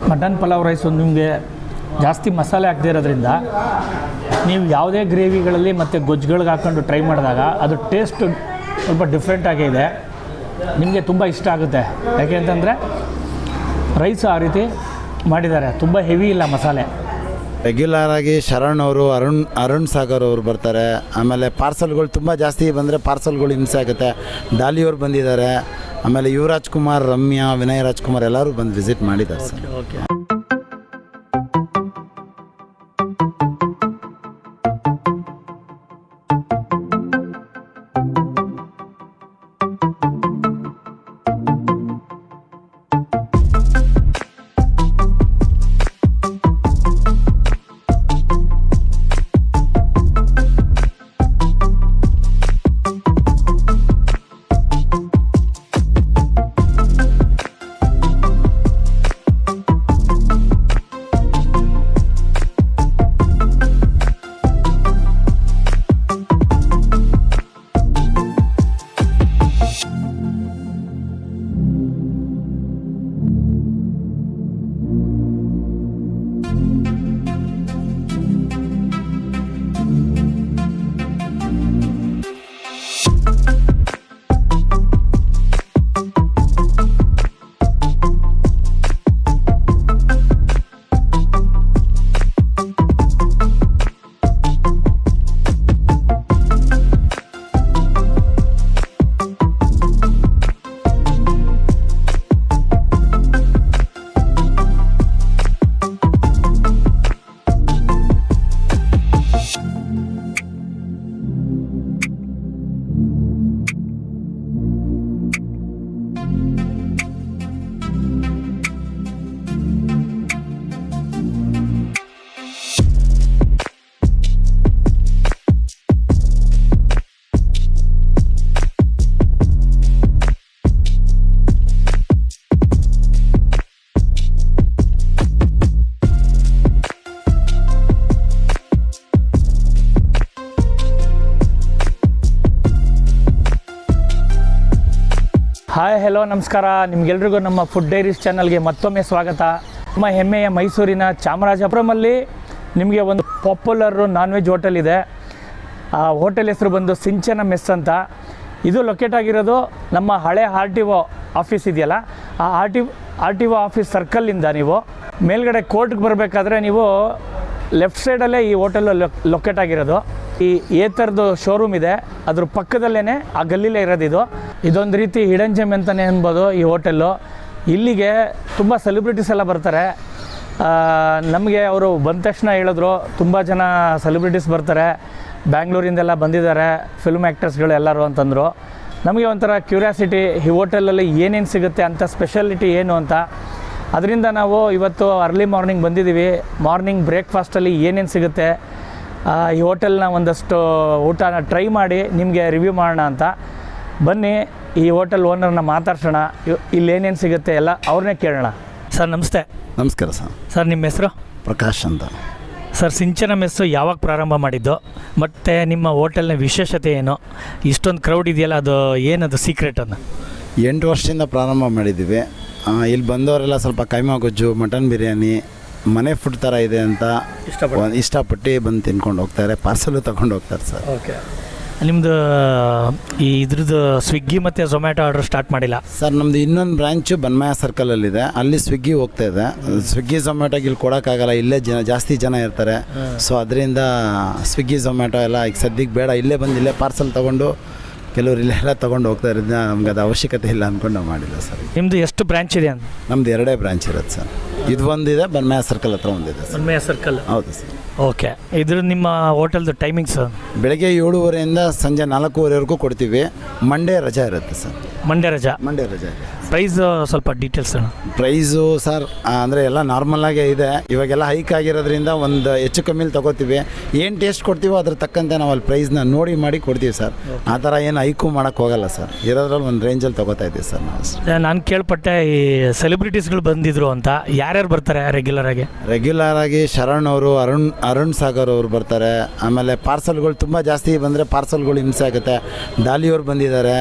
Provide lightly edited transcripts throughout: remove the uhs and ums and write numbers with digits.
Mutton pulao rice ನಿಮಗೆ ಜಾಸ್ತಿ ಮಸಾಲೆ ಹಾಕದೇ ಇರೋದ್ರಿಂದ ನೀವು ಯಾವುದೇ ಗ್ರೇವಿಗಳಲ್ಲಿ ಮತ್ತು ಗೊಜ್ಜುಗಳಿಗೆ ಹಾಕ್ಕೊಂಡು ಟ್ರೈ ಮಾಡಿದಾಗ ಅದು ಟೇಸ್ಟ್ ಸ್ವಲ್ಪ ಡಿಫ್ರೆಂಟಾಗೇ ಇದೆ. ನಿಮಗೆ ತುಂಬ ಇಷ್ಟ ಆಗುತ್ತೆ. ಯಾಕೆ ಅಂತಂದರೆ ರೈಸ್ ಆ ರೀತಿ ಮಾಡಿದ್ದಾರೆ, ತುಂಬ ಹೆವಿ ಇಲ್ಲ ಮಸಾಲೆ. ರೆಗ್ಯುಲರ್ ಆಗಿ ಶರಣ್ ಅವರು, ಅರುಣ್ ಸಾಗರ್ ಅವರು ಬರ್ತಾರೆ. ಆಮೇಲೆ ಪಾರ್ಸಲ್ಗಳು ತುಂಬ ಜಾಸ್ತಿ ಬಂದರೆ ಪಾರ್ಸಲ್ಗಳು ಹಿಂಸೆ ಆಗುತ್ತೆ. ಡಾಲಿಯವ್ರು ಬಂದಿದ್ದಾರೆ. ಆಮೇಲೆ ಯುವರಾಜ್ ಕುಮಾರ್, ರಮ್ಯಾ, ವಿನಯ್ ರಾಜ್ಕುಮಾರ್ ಎಲ್ಲರೂ ಬಂದು ವಿಸಿಟ್ ಮಾಡಿದ್ದಾರೆ ಸರ್. ಓಕೆ. ಹಾಯ್, ಹೆಲೋ, ನಮಸ್ಕಾರ. ನಿಮಗೆಲ್ರಿಗೂ ನಮ್ಮ ಫುಡ್ ಡೈರೀಸ್ ಚಾನಲ್ಗೆ ಮತ್ತೊಮ್ಮೆ ಸ್ವಾಗತ. ನಮ್ಮ ಹೆಮ್ಮೆಯ ಮೈಸೂರಿನ ಚಾಮರಾಜಪುರಮಲ್ಲಿ ನಿಮಗೆ ಒಂದು ಪಾಪ್ಯುಲರ್ ನಾನ್ ವೆಜ್ ಹೋಟೆಲ್ ಇದೆ. ಆ ಹೋಟೆಲ್ ಹೆಸರು ಬಂದು ಸಿಂಚನ ಮೆಸ್ ಅಂತ. ಇದು ಲೊಕೇಟ್ ಆಗಿರೋದು ನಮ್ಮ ಹಳೆ RTO ಆಫೀಸ್ ಇದೆಯಲ್ಲ, ಆ RTO ಆಫೀಸ್ ಸರ್ಕಲ್ಲಿಂದ ನೀವು ಮೇಲ್ಗಡೆ ಕೋರ್ಟ್ಗೆ ಬರಬೇಕಾದ್ರೆ ನೀವು ಲೆಫ್ಟ್ ಸೈಡಲ್ಲೇ ಈ ಹೋಟೆಲ್ ಲೊಕೇಟ್ ಆಗಿರೋದು. ಈ ಥರದ್ದು ಶೋರೂಮ್ ಇದೆ, ಅದ್ರ ಪಕ್ಕದಲ್ಲೇ ಆ ಗಲ್ಲಿಲೇ ಇರೋದು. ಇದೊಂದು ರೀತಿ ಹಿಡನ್ ಜೆಮ್ ಅಂತಲೇ ಅನ್ಬೋದು ಈ ಹೋಟೆಲ್ಲು. ಇಲ್ಲಿಗೆ ತುಂಬ ಸೆಲೆಬ್ರಿಟೀಸ್ ಎಲ್ಲ ಬರ್ತಾರೆ. ನಮಗೆ ಅವರು ಬಂದ ತಕ್ಷಣ ಹೇಳಿದ್ರು ತುಂಬ ಜನ ಸೆಲೆಬ್ರಿಟೀಸ್ ಬರ್ತಾರೆ, ಬ್ಯಾಂಗ್ಳೂರಿಂದೆಲ್ಲ ಬಂದಿದ್ದಾರೆ ಫಿಲ್ಮ್ ಆ್ಯಕ್ಟರ್ಸ್ಗಳು ಎಲ್ಲರೂ ಅಂತಂದರು. ನಮಗೆ ಒಂಥರ ಕ್ಯೂರಿಯಾಸಿಟಿ, ಈ ಹೋಟೆಲಲ್ಲಿ ಏನೇನು ಸಿಗುತ್ತೆ ಅಂತ, ಸ್ಪೆಷಾಲಿಟಿ ಏನು ಅಂತ. ಅದರಿಂದ ನಾವು ಇವತ್ತು ಅರ್ಲಿ ಮಾರ್ನಿಂಗ್ ಬಂದಿದ್ದೀವಿ. ಮಾರ್ನಿಂಗ್ ಬ್ರೇಕ್ಫಾಸ್ಟಲ್ಲಿ ಏನೇನು ಸಿಗುತ್ತೆ, ಈ ಹೋಟೆಲ್ನ ಒಂದಷ್ಟು ಊಟನ ಟ್ರೈ ಮಾಡಿ ನಿಮಗೆ ರಿವ್ಯೂ ಮಾಡೋಣ ಅಂತ. ಬನ್ನಿ, ಈ ಹೋಟೆಲ್ ಓನರ್ನ ಮಾತಾಡ್ಸೋಣ, ಇಲ್ಲೇನೇನು ಸಿಗುತ್ತೆ ಎಲ್ಲ ಅವ್ರನ್ನೇ ಕೇಳೋಣ. ಸರ್ ನಮಸ್ತೆ. ನಮಸ್ಕಾರ ಸರ್. ಸರ್ ನಿಮ್ಮ ಹೆಸರು? ಪ್ರಕಾಶ್ ಅಂತ. ಸರ್, ಸಿಂಚನ ಮೆಸ್ಸು ಯಾವಾಗ ಪ್ರಾರಂಭ ಮಾಡಿದ್ದು, ಮತ್ತು ನಿಮ್ಮ ಹೋಟೆಲ್ನ ವಿಶೇಷತೆ ಏನು? ಇಷ್ಟೊಂದು ಕ್ರೌಡ್ ಇದೆಯಲ್ಲ, ಅದು ಏನದು ಸೀಕ್ರೆಟ್ ಅನ್ನು? 8 ವರ್ಷದಿಂದ ಪ್ರಾರಂಭ ಮಾಡಿದ್ದೀವಿ. ಇಲ್ಲಿ ಬಂದವರೆಲ್ಲ ಸ್ವಲ್ಪ ಕೈಮಾ ಗೊಜ್ಜು, ಮಟನ್ ಬಿರಿಯಾನಿ, ಮನೆ ಫುಡ್ ಥರ ಇದೆ ಅಂತ ಇಷ್ಟಪಟ್ಟು ಬಂದು ತಿನ್ಕೊಂಡು ಹೋಗ್ತಾರೆ. ಪಾರ್ಸಲು ತೊಗೊಂಡು ಹೋಗ್ತಾರೆ ಸರ್. ಓಕೆ. ನಿಮ್ಮದು ಇದ್ರದ್ದು ಸ್ವಿಗ್ಗಿ ಮತ್ತು ಝೊಮ್ಯಾಟೊ ಆರ್ಡರ್ ಸ್ಟಾರ್ಟ್ ಮಾಡಿಲ್ಲ ಸರ್? ನಮ್ಮದು ಇನ್ನೊಂದು ಬ್ರ್ಯಾಂಚು ಬನ್ಮಯ ಸರ್ಕಲಲ್ಲಿದೆ, ಅಲ್ಲಿ ಸ್ವಿಗ್ಗಿ ಹೋಗ್ತಾ ಇದೆ. ಸ್ವಿಗ್ಗಿ ಝೊಮ್ಯಾಟೋಗೆ ಇಲ್ಲಿ ಕೊಡೋಕ್ಕಾಗಲ್ಲ, ಇಲ್ಲೇ ಜಾಸ್ತಿ ಜನ ಇರ್ತಾರೆ. ಸೊ ಅದರಿಂದ ಸ್ವಿಗ್ಗಿ ಝೊಮ್ಯಾಟೊ ಎಲ್ಲ ಈಗ ಸದ್ಯಕ್ಕೆ ಬೇಡ, ಇಲ್ಲೇ ಬಂದು ಇಲ್ಲೇ ಪಾರ್ಸಲ್ ತೊಗೊಂಡು ಕೆಲವರು ಇಲ್ಲೆಲ್ಲ ತೊಗೊಂಡು ಹೋಗ್ತಾ ಇರೋದ್ರಿಂದ ನಮ್ಗೆ ಅದು ಅವಶ್ಯಕತೆ ಇಲ್ಲ ಅಂದ್ಕೊಂಡು ನಾವು ಮಾಡಿಲ್ಲ ಸರ್. ನಿಮ್ಮದು ಎಷ್ಟು ಬ್ರ್ಯಾಂಚ್ ಇದೆ ಅಂತ? ನಮ್ಮದು 2 ಬ್ರ್ಯಾಂಚ್ ಇರುತ್ತೆ ಸರ್. ಇದು ಒಂದಿದೆ, ಬನ್ಮಯ ಸರ್ಕಲ್ ಹತ್ರ ಒಂದಿದೆ ಸರ್. ಬನ್ಮಯ ಸರ್ಕಲ್, ಹೌದು ಸರ್. ಓಕೆ. ಇದ್ರ ನಿಮ್ಮ ಹೋಟೆಲ್ದು ಟೈಮಿಂಗ್ಸ್? ಬೆಳಗ್ಗೆ 7:30 ಸಂಜೆ 4:00ವರೆಗೂ ಕೊಡ್ತೀವಿ. ಮಂಡೇ ರಜಾ ಇರುತ್ತೆ ಸರ್. ಮಂಡೇ ರಜಾ ಪ್ರೈಸ್ ಸ್ವಲ್ಪ ಡೀಟೇಲ್ಸ್? ಪ್ರೈಸು ಸರ್ ಅಂದರೆ ಎಲ್ಲ ನಾರ್ಮಲಾಗೇ ಇದೆ. ಇವಾಗೆಲ್ಲ ಹೈಕ್ ಆಗಿರೋದ್ರಿಂದ ಒಂದು ಹೆಚ್ಚು ಕಮ್ಮಿಲಿ ತೊಗೋತೀವಿ. ಏನು ಟೇಸ್ಟ್ ಕೊಡ್ತೀವೋ ಅದ್ರ ತಕ್ಕಂತೆ ನಾವು ಅಲ್ಲಿ ಪ್ರೈಸ್ನ ನೋಡಿ ಮಾಡಿ ಕೊಡ್ತೀವಿ ಸರ್. ಆ ಥರ ಏನು ಹೈಕು ಮಾಡೋಕ್ಕೆ ಹೋಗಲ್ಲ ಸರ್. ಇರೋದ್ರಲ್ಲಿ ಒಂದು ರೇಂಜಲ್ಲಿ ತೊಗೋತಾ ಇದ್ದೀವಿ ಸರ್ ನಾವು. ನಾನು ಕೇಳ್ಪಟ್ಟೆ ಈ ಸೆಲೆಬ್ರಿಟೀಸ್ಗಳು ಬಂದಿದ್ರು ಅಂತ. ಯಾರ್ಯಾರು ಬರ್ತಾರೆ ರೆಗ್ಯುಲರ್ ಆಗಿ? ಶರಣ್ ಅವರು, ಅರುಣ್ ಸಾಗರ್ ಅವರು ಬರ್ತಾರೆ. ಆಮೇಲೆ ಪಾರ್ಸಲ್ಗಳು ತುಂಬ ಜಾಸ್ತಿ ಬಂದರೆ ಪಾರ್ಸಲ್ಗಳು ಹಿಂಸೆ ಆಗುತ್ತೆ. ಡಾಲಿಯವ್ರು ಬಂದಿದ್ದಾರೆ.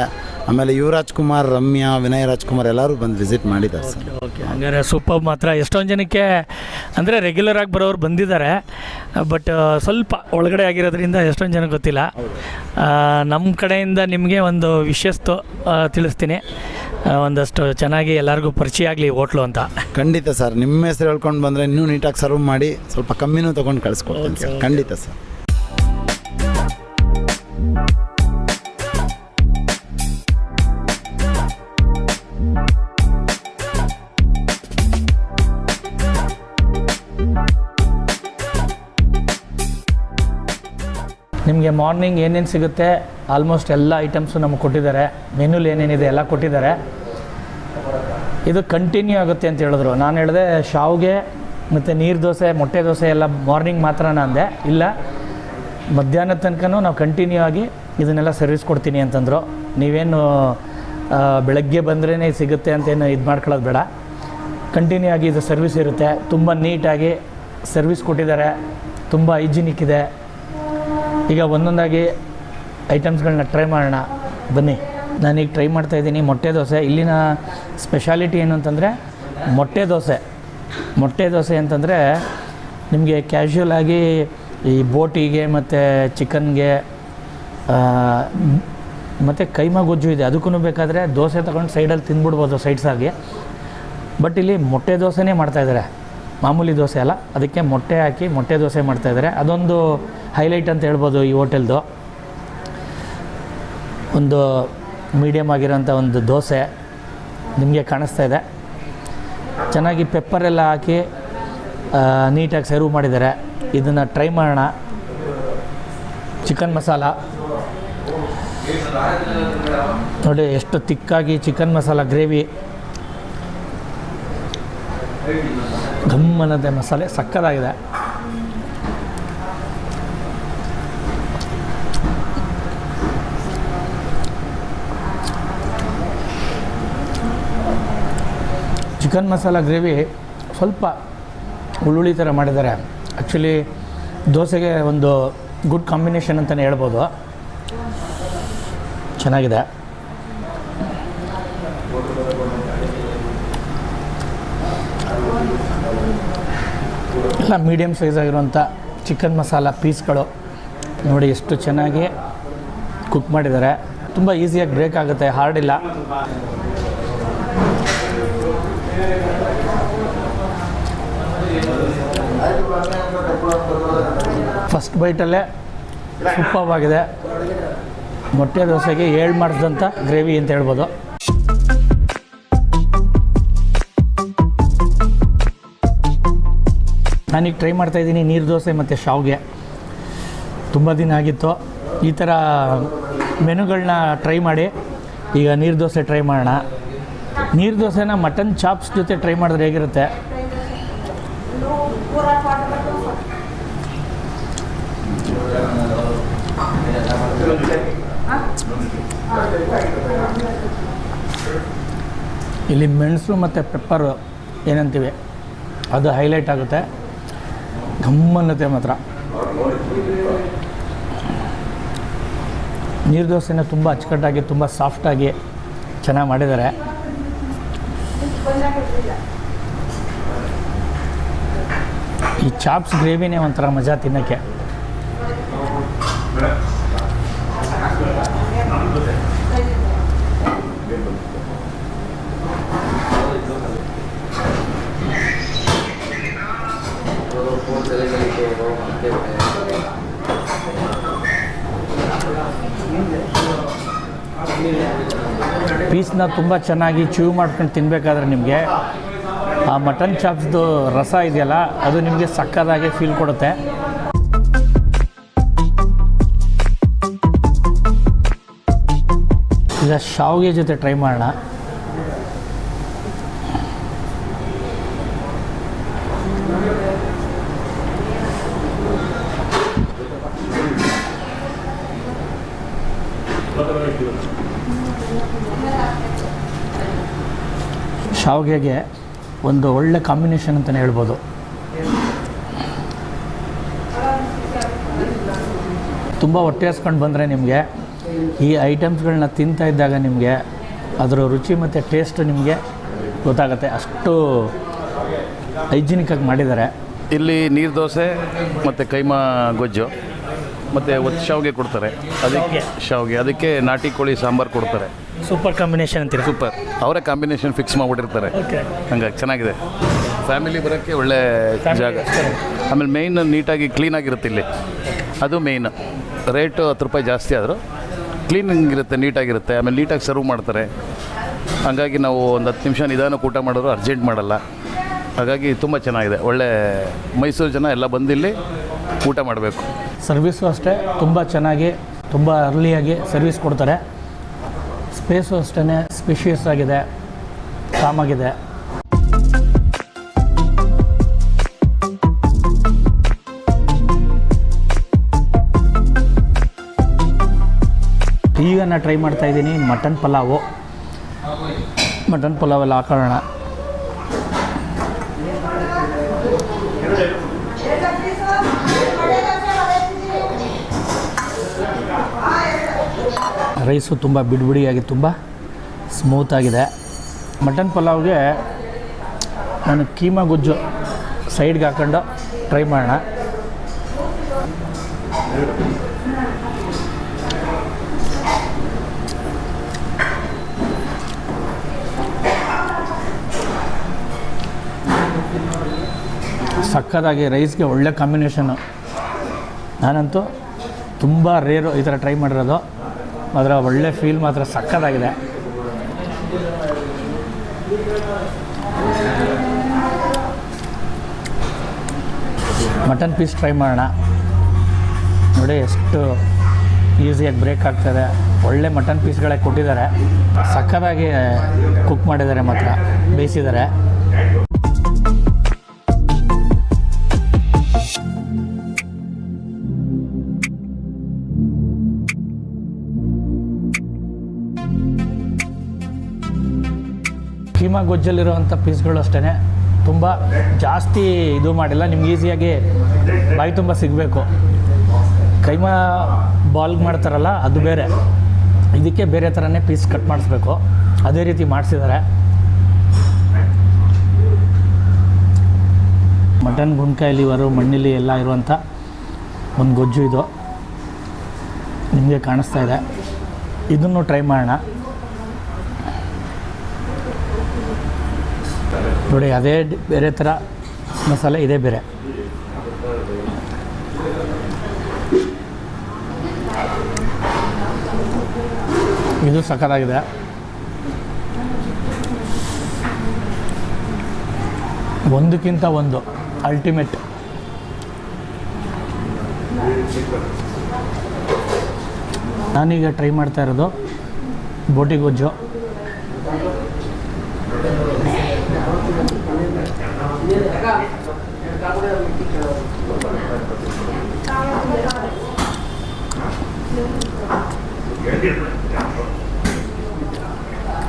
ಆಮೇಲೆ ಯುವರಾಜ್ ಕುಮಾರ್, ರಮ್ಯಾ, ವಿನಯ್ ರಾಜ್ಕುಮಾರ್ ಎಲ್ಲರೂ ಬಂದು ವಿಸಿಟ್ ಮಾಡಿದ್ದಾರೆ ಸರ್. ಓಕೆ, ಹಂಗಾರೆ ಸೂಪರ್. ಮಾತ್ರ ಎಷ್ಟೊಂದು ಜನಕ್ಕೆ ಅಂದರೆ ರೆಗ್ಯುಲರ್ ಆಗಿ ಬರೋರು ಬಂದಿದ್ದಾರೆ, ಬಟ್ ಸ್ವಲ್ಪ ಒಳಗಡೆ ಆಗಿರೋದ್ರಿಂದ ಎಷ್ಟೊಂದು ಜನಕ್ಕೆ ಗೊತ್ತಿಲ್ಲ. ನಮ್ಮ ಕಡೆಯಿಂದ ನಿಮಗೆ ಒಂದು ವಿಷಯಸ್ತು ತಿಳಿಸ್ತೀನಿ, ಒಂದಷ್ಟು ಚೆನ್ನಾಗಿ ಎಲ್ಲರಿಗೂ ಪರಿಚಯ ಆಗಲಿ ಹೋಟ್ಲು ಅಂತ. ಖಂಡಿತ ಸರ್, ನಿಮ್ಮ ಹೆಸರು ಹೇಳ್ಕೊಂಡು ಬಂದರೆ ಇನ್ನೂ ನೀಟಾಗಿ ಸರ್ವ್ ಮಾಡಿ ಸ್ವಲ್ಪ ಕಮ್ಮಿನೂ ತೊಗೊಂಡು ಕಳಿಸ್ಕೊಡ್ತೀನಿ ಸರ್. ಖಂಡಿತ ಸರ್. ನಿಮಗೆ ಮಾರ್ನಿಂಗ್ ಏನೇನು ಸಿಗುತ್ತೆ ಆಲ್ಮೋಸ್ಟ್ ಎಲ್ಲ ಐಟಮ್ಸು ನಮಗೆ ಕೊಟ್ಟಿದ್ದಾರೆ. ಮೆನುಲಿ ಏನೇನಿದೆ ಎಲ್ಲ ಕೊಟ್ಟಿದ್ದಾರೆ. ಇದು ಕಂಟಿನ್ಯೂ ಆಗುತ್ತೆ ಅಂತ ಹೇಳಿದ್ರು. ನಾನು ಹೇಳಿದೆ ಶಾವ್ಗೆ ಮತ್ತು ನೀರು ದೋಸೆ, ಮೊಟ್ಟೆ ದೋಸೆ ಎಲ್ಲ ಮಾರ್ನಿಂಗ್ ಮಾತ್ರನಾ ಅಂದೆ. ಇಲ್ಲ, ಮಧ್ಯಾಹ್ನದ ತನಕನೂ ನಾವು ಕಂಟಿನ್ಯೂ ಆಗಿ ಇದನ್ನೆಲ್ಲ ಸರ್ವಿಸ್ ಕೊಡ್ತೀನಿ ಅಂತಂದರು. ನೀವೇನು ಬೆಳಗ್ಗೆ ಬಂದ್ರೇ ಸಿಗುತ್ತೆ ಅಂತೇನು ಇದು ಮಾಡ್ಕೊಳ್ಳೋದು ಬೇಡ, ಕಂಟಿನ್ಯೂ ಆಗಿ ಇದು ಸರ್ವಿಸ್ ಇರುತ್ತೆ. ತುಂಬ ನೀಟಾಗಿ ಸರ್ವಿಸ್ ಕೊಟ್ಟಿದ್ದಾರೆ, ತುಂಬ ಹೈಜಿನಿಕ್ ಇದೆ. ಈಗ ಒಂದೊಂದಾಗಿ ಐಟಮ್ಸ್ಗಳನ್ನ ಟ್ರೈ ಮಾಡೋಣ ಬನ್ನಿ. ನಾನೀಗ ಟ್ರೈ ಮಾಡ್ತಾಯಿದ್ದೀನಿ ಮೊಟ್ಟೆ ದೋಸೆ. ಇಲ್ಲಿನ ಸ್ಪೆಷಾಲಿಟಿ ಏನು ಅಂತಂದರೆ ಮೊಟ್ಟೆ ದೋಸೆ. ಮೊಟ್ಟೆ ದೋಸೆ ಅಂತಂದರೆ ನಿಮಗೆ ಕ್ಯಾಶುಯಲ್ ಆಗಿ ಈ ಬೋಟಿಗೆ ಮತ್ತು ಚಿಕನ್ಗೆ ಮತ್ತು ಕೈಮಾ ಗೊಜ್ಜು ಇದೆ, ಅದಕ್ಕೂ ಬೇಕಾದರೆ ದೋಸೆ ತೊಗೊಂಡು ಸೈಡಲ್ಲಿ ತಿಂದ್ಬಿಡ್ಬೋದು ಸೈಡ್ಸಾಗಿ. ಬಟ್ ಇಲ್ಲಿ ಮೊಟ್ಟೆ ದೋಸೆನೇ ಮಾಡ್ತಾಯಿದ್ದಾರೆ, ಮಾಮೂಲಿ ದೋಸೆ ಅಲ್ಲ. ಅದಕ್ಕೆ ಮೊಟ್ಟೆ ಹಾಕಿ ಮೊಟ್ಟೆ ದೋಸೆ ಮಾಡ್ತಾಯಿದ್ದಾರೆ. ಅದೊಂದು ಹೈಲೈಟ್ ಅಂತ ಹೇಳ್ಬೋದು ಈ ಹೋಟೆಲ್ದು. ಒಂದು ಮೀಡಿಯಮ್ ಆಗಿರೋಂಥ ಒಂದು ದೋಸೆ ನಿಮಗೆ ಕಾಣಿಸ್ತಾ ಇದೆ. ಚೆನ್ನಾಗಿ ಪೆಪ್ಪರೆಲ್ಲ ಹಾಕಿ ನೀಟಾಗಿ ಸರ್ವ್ ಮಾಡಿದ್ದಾರೆ. ಇದನ್ನು ಟ್ರೈ ಮಾಡೋಣ. ಚಿಕನ್ ಮಸಾಲ ನೋಡಿ, ಎಷ್ಟು ತಿಕ್ಕಾಗಿ ಚಿಕನ್ ಮಸಾಲ ಗ್ರೇವಿ, ಘಮ್ಮನದ ಮಸಾಲೆ ಸಕ್ಕತ್ತಾಗಿದೆ. ಚಿಕನ್ ಮಸಾಲ ಗ್ರೇವಿ ಸ್ವಲ್ಪ ಹುಳುಳಿ ಥರ ಮಾಡಿದ್ದಾರೆ. ಆ್ಯಕ್ಚುಲಿ ದೋಸೆಗೆ ಒಂದು ಗುಡ್ ಕಾಂಬಿನೇಷನ್ ಅಂತಲೇ ಹೇಳ್ಬೋದು. ಚೆನ್ನಾಗಿದೆ. ಎಲ್ಲ ಮೀಡಿಯಮ್ ಸೈಜ್ ಆಗಿರುವಂಥ ಚಿಕನ್ ಮಸಾಲ ಪೀಸ್ಗಳು ನೋಡಿ ಎಷ್ಟು ಚೆನ್ನಾಗಿ ಕುಕ್ ಮಾಡಿದ್ದಾರೆ. ತುಂಬ ಈಸಿಯಾಗಿ ಬ್ರೇಕ್ ಆಗುತ್ತೆ, ಹಾರ್ಡ್ ಇಲ್ಲ. ಫಸ್ಟ್ ಬೈಟಲ್ಲೇ ಸೂಪರ್ವಾಗಿದೆ. ಮೊಟ್ಟೆ ದೋಸೆಗೆ 7 ಮಾಡಿಸಿದಂಥ ಗ್ರೇವಿ ಅಂತ ಹೇಳ್ಬೋದು. ನಾನೀಗ ಟ್ರೈ ಮಾಡ್ತಾಯಿದ್ದೀನಿ ನೀರು ದೋಸೆ ಮತ್ತು ಶಾವ್ಗೆ. ತುಂಬ ದಿನ ಆಗಿತ್ತು ಈ ಥರ ಮೆನುಗಳನ್ನ ಟ್ರೈ ಮಾಡಿ. ಈಗ ನೀರು ದೋಸೆ ಟ್ರೈ ಮಾಡೋಣ. ನೀರು ದೋಸೆನ ಮಟನ್ ಚಾಪ್ಸ್ ಜೊತೆ ಟ್ರೈ ಮಾಡಿದ್ರೆ ಹೇಗಿರುತ್ತೆ? ಇಲ್ಲಿ ಮೆಣಸು ಮತ್ತು ಪೆಪ್ಪರು ಏನಂತೀವಿ ಅದು ಹೈಲೈಟ್ ಆಗುತ್ತೆ, ಘಮ್ಮನ್ನತೆ ಮಾತ್ರ. ನೀರು ದೋಸೆನ ತುಂಬ ಅಚ್ಚುಕಟ್ಟಾಗಿ ತುಂಬ ಸಾಫ್ಟಾಗಿ ಚೆನ್ನಾಗಿ ಮಾಡಿದ್ದಾರೆ. ಈ ಚಾಪ್ಸ್ ಗ್ರೇವಿನೇ ಒಂಥರ ಮಜಾ ತಿನ್ನೋಕ್ಕೆ. ಪೀಸ್ನ ತುಂಬ ಚೆನ್ನಾಗಿ ಚ್ಯೂ ಮಾಡ್ಕೊಂಡು ತಿನ್ನಬೇಕಾದ್ರೆ ನಿಮಗೆ ಆ ಮಟನ್ ಚಾಪ್ಸ್ದು ರಸ ಇದೆಯಲ್ಲ ಅದು ನಿಮಗೆ ಸಕ್ಕತ್ತಾಗಿ ಫೀಲ್ ಕೊಡುತ್ತೆ. ಈಗ ಶಾವ್ಗೆ ಜೊತೆ ಟ್ರೈ ಮಾಡೋಣ. ಶಾವ್ಗೆಗೆ ಒಂದು ಒಳ್ಳೆ ಕಾಂಬಿನೇಷನ್ ಅಂತಲೇ ಹೇಳ್ಬೋದು. ತುಂಬ ಹೊಟ್ಟೆ ಹಸ್ಕೊಂಡು ಬಂದರೆ ನಿಮಗೆ ಈ ಐಟಮ್ಸ್ಗಳನ್ನ ತಿಂತಾ ಇದ್ದಾಗ ನಿಮಗೆ ಅದರ ರುಚಿ ಮತ್ತು ಟೇಸ್ಟ್ ನಿಮಗೆ ಗೊತ್ತಾಗುತ್ತೆ, ಅಷ್ಟು ಹೈಜಿನಿಕ್ಕಾಗಿ ಮಾಡಿದ್ದಾರೆ. ಇಲ್ಲಿ ನೀರು ದೋಸೆ ಮತ್ತು ಕೈಮಾ ಗೊಜ್ಜು ಮತ್ತು ಒತ್ತು ಶಾವಿಗೆ ಕೊಡ್ತಾರೆ, ಅದಕ್ಕೆ ಶಾವಿಗೆ, ಅದಕ್ಕೆ ನಾಟಿ ಕೋಳಿ ಸಾಂಬಾರು ಕೊಡ್ತಾರೆ. ಸೂಪರ್ ಕಾಂಬಿನೇಷನ್ ಅಂತೀರಿ? ಸೂಪರ್, ಅವರೇ ಕಾಂಬಿನೇಷನ್ ಫಿಕ್ಸ್ ಮಾಡಿಬಿಟ್ಟಿರ್ತಾರೆ. ಹಂಗಾಗಿ ಚೆನ್ನಾಗಿದೆ, ಫ್ಯಾಮಿಲಿ ಬರೋಕ್ಕೆ ಒಳ್ಳೆ ಜಾಗ. ಆಮೇಲೆ ಮೇಯ್ನ್ ನೀಟಾಗಿ ಕ್ಲೀನಾಗಿರುತ್ತೆ ಇಲ್ಲಿ, ಅದು ಮೇಯ್ನ್. ರೇಟು 10 ರೂಪಾಯಿ ಜಾಸ್ತಿ ಆದರೂ ಕ್ಲೀನಿಂಗ್ ಇರುತ್ತೆ, ನೀಟಾಗಿರುತ್ತೆ. ಆಮೇಲೆ ನೀಟಾಗಿ ಸರ್ವ್ ಮಾಡ್ತಾರೆ. ಹಾಗಾಗಿ ನಾವು ಒಂದು 10 ನಿಮಿಷ ನಿಧಾನಕ್ಕೆ ಊಟ ಮಾಡೋರು, ಅರ್ಜೆಂಟ್ ಮಾಡಲ್ಲ. ಹಾಗಾಗಿ ತುಂಬ ಚೆನ್ನಾಗಿದೆ. ಒಳ್ಳೆ ಮೈಸೂರು ಜನ ಎಲ್ಲ ಬಂದಿಲ್ಲಿ ಊಟ ಮಾಡಬೇಕು. ಸರ್ವಿಸು ಅಷ್ಟೇ ತುಂಬ ಚೆನ್ನಾಗಿ, ತುಂಬ ಅರ್ಲಿಯಾಗಿ ಸರ್ವಿಸ್ ಕೊಡ್ತಾರೆ. ಸ್ಪೇಸು ಅಷ್ಟೇ ಸ್ಪೇಷಿಯಸ್ ಆಗಿದೆ, ಕಾಮಾಗಿದೆ. ಈಗ ನಾನು ಟ್ರೈ ಮಾಡ್ತಾಯಿದ್ದೀನಿ ಮಟನ್ ಪಲಾವು. ಮಟನ್ ಪಲಾವೆಲ್ಲ ಹಾಕೋಣ. ರೈಸು ತುಂಬ ಬಿಡಿಯಾಗಿ ತುಂಬ ಸ್ಮೂತಾಗಿದೆ. ಮಟನ್ ಪಲಾವ್ಗೆ ನಾನು ಕೀಮಾ ಗೊಜ್ಜು ಸೈಡ್ಗೆ ಹಾಕೊಂಡು ಟ್ರೈ ಮಾಡೋಣ. ಸಕ್ಕತ್ತಾಗಿ ರೈಸ್ಗೆ ಒಳ್ಳೆ ಕಾಂಬಿನೇಷನ್ನು. ನಾನಂತೂ ತುಂಬ ರೇರು ಈ ಥರ ಟ್ರೈ ಮಾಡಿರೋದು, ಅದರ ಒಳ್ಳೆ ಫೀಲ್ ಮಾತ್ರ ಸಕ್ಕತ್ತಾಗಿದೆ. ಮಟನ್ ಪೀಸ್ ಟ್ರೈ ಮಾಡೋಣ. ನೋಡಿ ಎಷ್ಟು ಈಸಿಯಾಗಿ ಬ್ರೇಕ್ ಆಗ್ತದೆ. ಒಳ್ಳೆ ಮಟನ್ ಪೀಸ್ಗಳೇ ಕೊಟ್ಟಿದ್ದಾರೆ, ಸಕ್ಕತ್ತಾಗಿ ಕುಕ್ ಮಾಡಿದ್ದಾರೆ, ಮಾತ್ರ ಬೇಯಿಸಿದ್ದಾರೆ. ಕೀಮಾ ಗೊಜ್ಜಲ್ಲಿರುವಂಥ ಪೀಸ್ಗಳು ಅಷ್ಟೇ ತುಂಬ ಜಾಸ್ತಿ ಇದು ಮಾಡಿಲ್ಲ, ನಿಮ್ಗೆ ಈಸಿಯಾಗಿ ಬಾಯಿ ತುಂಬ ಸಿಗಬೇಕು. ಕೈಮಾ ಬಾಲ್ಗೆ ಮಾಡ್ತಾರಲ್ಲ ಅದು ಬೇರೆ, ಇದಕ್ಕೆ ಬೇರೆ ಥರನೇ ಪೀಸ್ ಕಟ್ ಮಾಡಿಸ್ಬೇಕು, ಅದೇ ರೀತಿ ಮಾಡಿಸಿದ್ದಾರೆ. ಮಟನ್ ಗುಂಡ್ಕಾಯಿ ಲಿವರು, ಮಣ್ಣಿಲಿ ಎಲ್ಲ ಇರುವಂಥ ಒಂದು ಗೊಜ್ಜು ಇದು ನಿಮಗೆ ಕಾಣಿಸ್ತಾ ಇದೆ. ಇದನ್ನು ಟ್ರೈ ಮಾಡೋಣ. ನೋಡಿ, ಅದೇ ಬೇರೆ ಥರ ಮಸಾಲೆ, ಇದೇ ಬೇರೆ. ಇದು ಸಕ್ಕತ್ತಾಗಿದೆ. ಒಂದಕ್ಕಿಂತ ಒಂದು ಅಲ್ಟಿಮೇಟ್. ನಾನೀಗ ಟ್ರೈ ಮಾಡ್ತಾ ಇರೋದು ಬೋಟಿ ಗೊಜ್ಜು.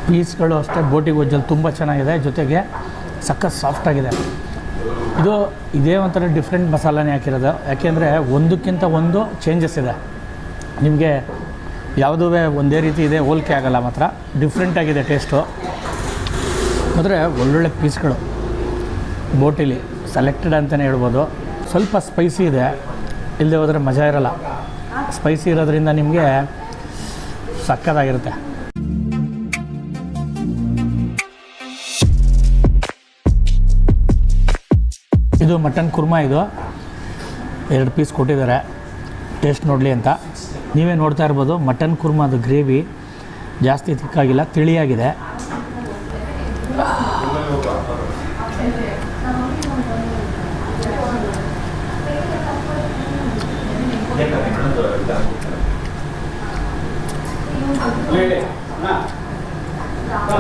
ಪೀಸ್ಗಳು ಅಷ್ಟೇ ಬೋಟಿ ಗೊಜ್ಜಲ್ಲಿ ತುಂಬ ಚೆನ್ನಾಗಿದೆ, ಜೊತೆಗೆ ಸಖತ್ ಸಾಫ್ಟಾಗಿದೆ. ಇದೇ ಒಂಥರ ಡಿಫ್ರೆಂಟ್ ಮಸಾಲನೇ ಹಾಕಿರೋದು, ಯಾಕೆಂದರೆ ಒಂದಕ್ಕಿಂತ ಒಂದು ಚೇಂಜಸ್ ಇದೆ. ನಿಮಗೆ ಯಾವುದೂ ಒಂದೇ ರೀತಿ ಇದೆ ಹೋಲಿಕೆ ಆಗೋಲ್ಲ, ಮಾತ್ರ ಡಿಫ್ರೆಂಟಾಗಿದೆ ಟೇಸ್ಟು. ಆದರೆ ಒಳ್ಳೊಳ್ಳೆ ಪೀಸ್ಗಳು ಬೋಟಿಲಿ ಸೆಲೆಕ್ಟೆಡ್ ಅಂತಲೇ ಹೇಳ್ಬೋದು. ಸ್ವಲ್ಪ ಸ್ಪೈಸಿ ಇದೆ, ಇಲ್ಲದೆ ಹೋದರೆ ಮಜಾ ಇರೋಲ್ಲ. ಸ್ಪೈಸಿ ಇರೋದ್ರಿಂದ ನಿಮಗೆ ಸಕ್ಕತ್ತಾಗಿರುತ್ತೆ. ಇದು ಮಟನ್ ಕುರ್ಮಾ. ಇದು 2 ಪೀಸ್ ಕೊಟ್ಟಿದ್ದಾರೆ ಟೇಸ್ಟ್ ನೋಡಲಿ ಅಂತ. ನೀವೇ ನೋಡ್ತಾ ಇರ್ಬೋದು, ಮಟನ್ ಕುರ್ಮಾದ ಗ್ರೇವಿ ಜಾಸ್ತಿ ತಿಕ್ಕಾಗಿಲ್ಲ, ತಿಳಿಯಾಗಿದೆ.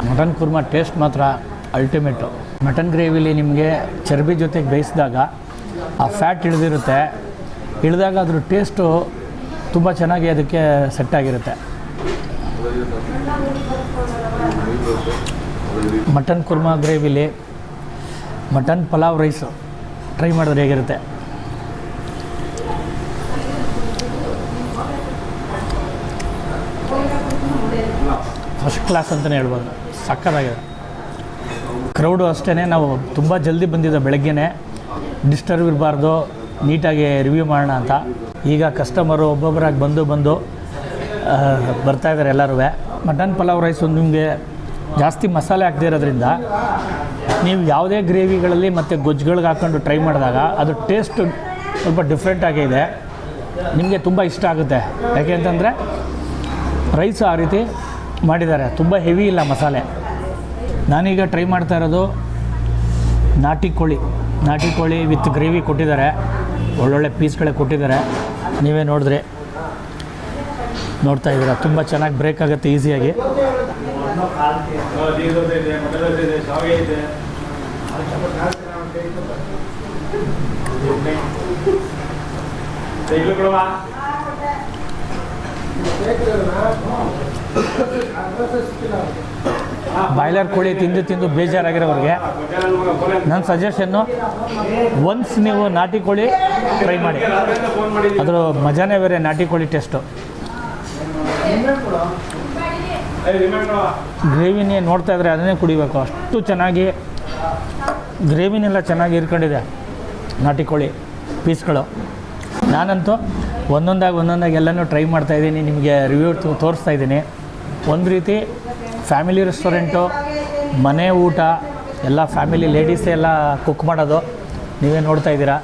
ಮಟನ್ ಕುರ್ಮಾ ಟೇಸ್ಟ್ ಮಾತ್ರ ಅಲ್ಟಿಮೇಟು. ಮಟನ್ ಗ್ರೇವಿಲಿ ನಿಮಗೆ ಚರ್ಬಿ ಜೊತೆಗೆ ಬೇಯಿಸಿದಾಗ ಆ ಫ್ಯಾಟ್ ಇಳಿದಾಗ ಅದ್ರ ಟೇಸ್ಟು ತುಂಬ ಚೆನ್ನಾಗಿ ಅದಕ್ಕೆ ಸೆಟ್ ಆಗಿರುತ್ತೆ. ಮಟನ್ ಕುರ್ಮಾ ಗ್ರೇವಿಲಿ ಮಟನ್ ಪಲಾವ್ ರೈಸು ಟ್ರೈ ಮಾಡಿದ್ರೆ ಹೇಗಿರುತ್ತೆ. ಫಸ್ಟ್ ಕ್ಲಾಸ್ ಅಂತಲೇ ಹೇಳ್ಬೋದು. ಸಕ್ಕತ್ತಾಗಿದೆ. ಕ್ರೌಡು ಅಷ್ಟೇ, ನಾವು ತುಂಬ ಜಲ್ದಿ ಬಂದಿದ್ದು ಬೆಳಗ್ಗೆನೇ, ಡಿಸ್ಟರ್ಬ್ ಇರಬಾರ್ದು, ನೀಟಾಗಿ ರಿವ್ಯೂ ಮಾಡೋಣ ಅಂತ. ಈಗ ಕಸ್ಟಮರು ಒಬ್ಬೊಬ್ಬರಾಗಿ ಬಂದು ಬರ್ತಾಯಿದ್ದಾರೆ ಎಲ್ಲರೂ. ಮಟನ್ ಪಲಾವ್ ರೈಸು ನಿಮಗೆ ಜಾಸ್ತಿ ಮಸಾಲೆ ಹಾಕದೇ ಇರೋದ್ರಿಂದ ನೀವು ಯಾವುದೇ ಗ್ರೇವಿಗಳಲ್ಲಿ ಮತ್ತು ಗೊಜ್ಜುಗಳಿಗೆ ಹಾಕ್ಕೊಂಡು ಟ್ರೈ ಮಾಡಿದಾಗ ಅದು ಟೇಸ್ಟು ಸ್ವಲ್ಪ ಡಿಫ್ರೆಂಟಾಗೇ ಇದೆ. ನಿಮಗೆ ತುಂಬ ಇಷ್ಟ ಆಗುತ್ತೆ. ಯಾಕೆ ಅಂತಂದರೆ ರೈಸ್ ಆ ರೀತಿ ಮಾಡಿದ್ದಾರೆ, ತುಂಬ ಹೆವಿ ಇಲ್ಲ ಮಸಾಲೆ. ನಾನೀಗ ಟ್ರೈ ಮಾಡ್ತಾ ಇರೋದು ನಾಟಿ ಕೋಳಿ ವಿತ್ ಗ್ರೇವಿ ಕೊಟ್ಟಿದ್ದಾರೆ. ಒಳ್ಳೊಳ್ಳೆ ಪೀಸ್ಗಳೇ ಕೊಟ್ಟಿದ್ದಾರೆ. ನೀವೇ ನೋಡ್ತಾ ಇದ್ದೀರಾ, ತುಂಬ ಚೆನ್ನಾಗಿ ಬ್ರೇಕ್ ಆಗುತ್ತೆ ಈಸಿಯಾಗಿ. ಬಾಯ್ಲರ್ ಕೋಳಿ ತಿಂದು ಬೇಜಾರಾಗಿರೋರಿಗೆ ನನ್ನ ಸಜೆಷನ್ನು, ಒನ್ಸ್ ನೀವು ನಾಟಿ ಕೋಳಿ ಟ್ರೈ ಮಾಡಿ, ಅದರ ಮಜಾನೇ ಬೇರೆ. ನಾಟಿ ಕೋಳಿ ಟೇಸ್ಟು. ಗ್ರೇವಿನೇ ನೋಡ್ತಾ ಇದ್ರೆ ಅದನ್ನೇ ಕುಡಿಬೇಕು, ಅಷ್ಟು ಚೆನ್ನಾಗಿ ಗ್ರೇವಿನೆಲ್ಲ ಚೆನ್ನಾಗಿ ಇರ್ಕೊಂಡಿದೆ ನಾಟಿ ಕೋಳಿ ಪೀಸ್ಗಳು. ನಾನಂತೂ ಒಂದೊಂದಾಗಿ ಎಲ್ಲನೂ ಟ್ರೈ ಮಾಡ್ತಾಯಿದ್ದೀನಿ, ನಿಮಗೆ ರಿವ್ಯೂ ತೋರಿಸ್ತಾ ಇದ್ದೀನಿ. ಒಂದು ರೀತಿ ಫ್ಯಾಮಿಲಿ ರೆಸ್ಟೋರೆಂಟು, ಮನೆ ಊಟ, ಎಲ್ಲ ಫ್ಯಾಮಿಲಿ ಲೇಡೀಸೇ ಎಲ್ಲ ಕುಕ್ ಮಾಡೋದು. ನೀವೇ ನೋಡ್ತಾ ಇದ್ದೀರಾ.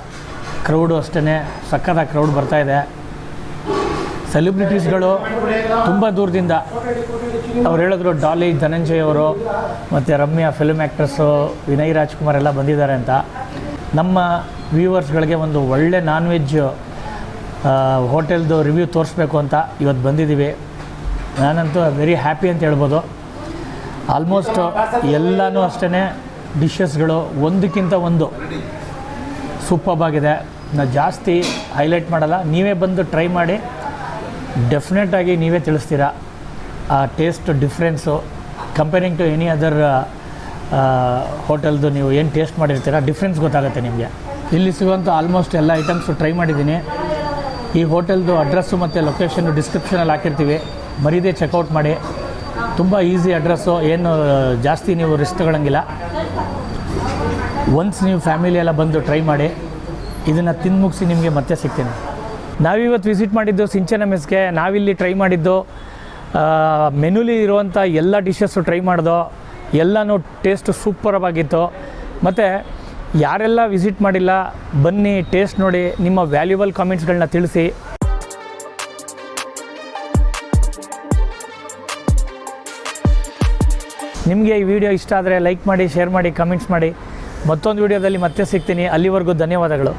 ಕ್ರೌಡು ಅಷ್ಟೇ ಸಕ್ಕತ್ತಾಗಿ ಕ್ರೌಡ್ ಬರ್ತಾಯಿದೆ. ಸೆಲೆಬ್ರಿಟೀಸ್ಗಳು ತುಂಬ ದೂರದಿಂದ, ಅವ್ರು ಹೇಳಿದ್ರು ಡಾಲಿ ಧನಂಜಯ್ ಅವರು ಮತ್ತು ರಮ್ಯಾ ಫಿಲ್ಮ್ ಆ್ಯಕ್ಟ್ರಸ್ಸು, ವಿನಯ್ ರಾಜ್ಕುಮಾರ್ ಎಲ್ಲ ಬಂದಿದ್ದಾರೆ ಅಂತ. ನಮ್ಮ ವ್ಯೂವರ್ಸ್ಗಳಿಗೆ ಒಂದು ಒಳ್ಳೆ ನಾನ್ ವೆಜ್ ಹೋಟೆಲ್ದು ರಿವ್ಯೂ ತೋರಿಸ್ಬೇಕು ಅಂತ ಇವತ್ತು ಬಂದಿದ್ದೀವಿ. ನಾನಂತೂ ವೆರಿ ಹ್ಯಾಪಿ ಅಂತ ಹೇಳ್ಬೋದು. ಆಲ್ಮೋಸ್ಟ್ ಎಲ್ಲನೂ ಅಷ್ಟೇ ಡಿಶಸ್ಗಳು ಒಂದಕ್ಕಿಂತ ಒಂದು ಸೂಪರ್ಬ್ ಆಗಿದೆ. ನಾನು ಜಾಸ್ತಿ ಹೈಲೈಟ್ ಮಾಡಲ್ಲ, ನೀವೇ ಬಂದು ಟ್ರೈ ಮಾಡಿ, ಡೆಫಿನೆಟಾಗಿ ನೀವೇ ತಿಳಿಸ್ತೀರಾ ಆ taste difference comparing to any other ಹೋಟೆಲ್ದು. ನೀವು ಏನು ಟೇಸ್ಟ್ ಮಾಡಿರ್ತೀರ ಡಿಫ್ರೆನ್ಸ್ ಗೊತ್ತಾಗುತ್ತೆ ನಿಮಗೆ. ಇಲ್ಲಿ ಸಿಗುವಂಥ ಆಲ್ಮೋಸ್ಟ್ ಎಲ್ಲ ಐಟಮ್ಸು ಟ್ರೈ ಮಾಡಿದ್ದೀನಿ. ಈ ಹೋಟೆಲ್ದು ಅಡ್ರೆಸ್ಸು ಮತ್ತು ಲೊಕೇಶನ್ನು ಡಿಸ್ಕ್ರಿಪ್ಷನಲ್ಲಿ ಹಾಕಿರ್ತೀವಿ, ಮರೀದೇ ಚೆಕ್ಔಟ್ ಮಾಡಿ. ತುಂಬ ಈಸಿ ಅಡ್ರೆಸ್ಸು, ಏನು ಜಾಸ್ತಿ ನೀವು ರಿಸ್ಕ್ ತಗೊಳ್ಳಂಗಿಲ್ಲ. ಒನ್ಸ್ ನೀವು ಫ್ಯಾಮಿಲಿ ಎಲ್ಲ ಬಂದು ಟ್ರೈ ಮಾಡಿ. ಇದನ್ನು ತಿಂದು ಮುಗಿಸಿ ನಿಮಗೆ ಮತ್ತೆ ಸಿಗ್ತೀನಿ. ನಾವಿವತ್ತು ವಿಸಿಟ್ ಮಾಡಿದ್ದು ಸಿಂಚನ ಮೆಸ್ಗೆ. ನಾವಿಲ್ಲಿ ಟ್ರೈ ಮಾಡಿದ್ದು ಮೆನುಲಿ ಇರುವಂಥ ಎಲ್ಲ ಡಿಶಸ್ಸು ಟ್ರೈ ಮಾಡಿದೋ, ಎಲ್ಲನೂ ಟೇಸ್ಟು ಸೂಪರಾಗಿತ್ತು. ಮತ್ತು ಯಾರೆಲ್ಲ ವಿಸಿಟ್ ಮಾಡಿಲ್ಲ ಬನ್ನಿ, ಟೇಸ್ಟ್ ನೋಡಿ, ನಿಮ್ಮ ವ್ಯಾಲ್ಯೂಬಲ್ ಕಾಮೆಂಟ್ಸ್ಗಳನ್ನ ತಿಳಿಸಿ. ನಿಮಗೆ ಈ ವಿಡಿಯೋ ಇಷ್ಟ ಆದರೆ ಲೈಕ್ ಮಾಡಿ, ಶೇರ್ ಮಾಡಿ, ಕಮೆಂಟ್ಸ್ ಮಾಡಿ. ಮತ್ತೊಂದು ವಿಡಿಯೋದಲ್ಲಿ ಮತ್ತೆ ಸಿಗ್ತೀನಿ. ಅಲ್ಲಿವರೆಗೂ ಧನ್ಯವಾದಗಳು.